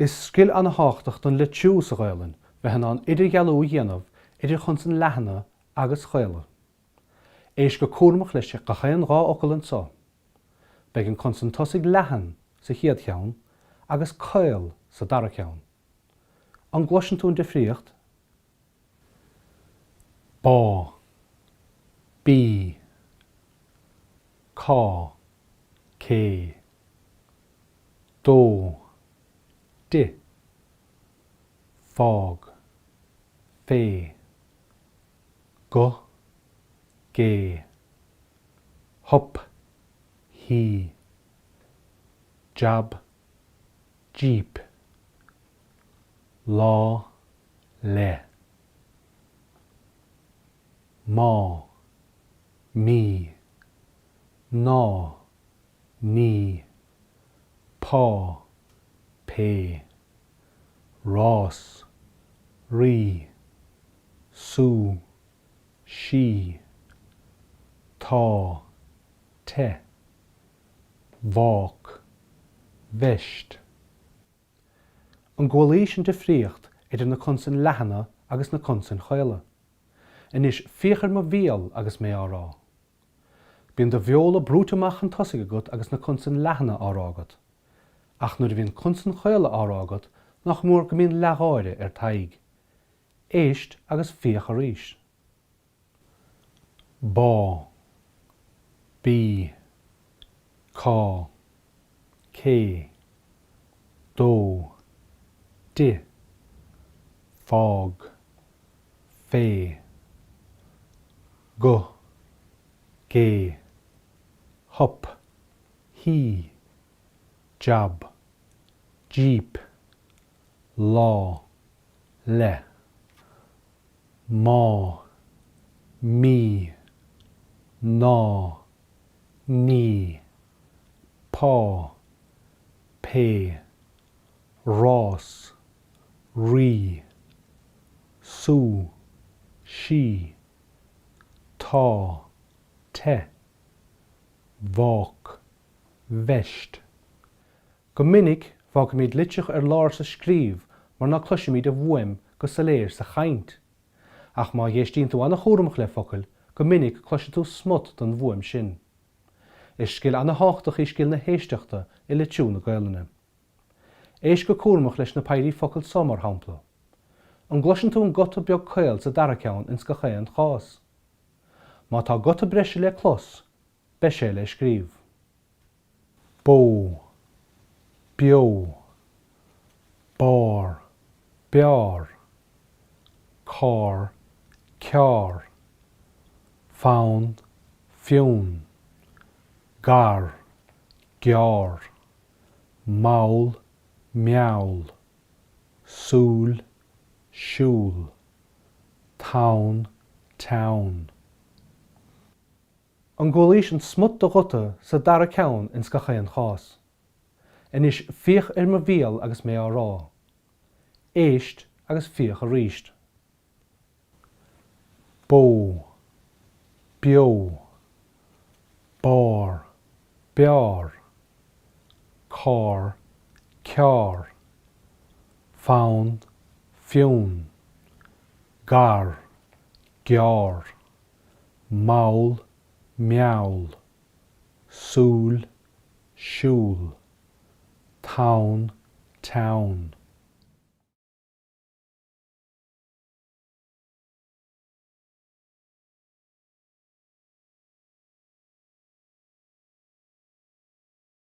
Is sciil an háchtach don le tiús a gháileann bheithan an idir gealú dhéanamh idir chun san leathanna agus chéile. Éis go cuairmach leis go chéan rá ocail an sa. Beidh an chun san tosaigh leathan sa chiad cheann agus céil sa dara cheann. An gluaiseann tún difríocht. Bá, bí, cá, cé, dó, di, fág, fé, go, gé, hop, hí, jab, jeep, lá, le, má, mí, ná, ní, pá, pé, rás, rí, sú, sí, tá, te, bhách, bheist. An ghuailí sin difríocht idir na consan leathanna agus na consan chéile. Inis fíochar mo bhíal agus mé árá. Bíonn do bheola brútamach an tosaigh agat agus na consan leathanna árágad. Ach nuair bhíonn consan chéile árágad nach mór go mbíonn leatháire ar taigh. Éist agus fíoch a ríis. Bá, bí, cá, cé, dó, di, fág, fé, go, gé, hop, hí, jab, jeep, lá, le, má, mí, ná, ní, pá, pé, rás, rí, sú, sí, tá, te, bhách, bheist. Go minic bhá míad litteach ar lár sa scríb mar ná cloise míad a bhuaim go sa léir sa chaint. Ach má dhéistíonn tú anna chóramach le focail, go minic cloise tú smut don bhuaim sin. Is sciil anna háchtach i sciil na héisteachta i le tiú na Gaeilge. Éis go cuairmach leis na peirí focail samar hampla. An gluaiseann tú an gota beag céil sa dara ceann ins go chéan chás. Má tá gota breise le clos, be sé le scríb. Bó, bio, bár, beár, cá, ceár, fonn, fiún, gar, geár, maul, meaul, súl, siúl, town, town. An ghuailí sin smut do gota sa dara ceann ins go chéan chás. Inis fíoch ar mo bhíal agus mé árá. Éist agus fíoch a ríist. Bó, bio, bár, beár, cá, ceár, fonn, fiún, gar, geár, maul, meaul, súl, siúl, town, town.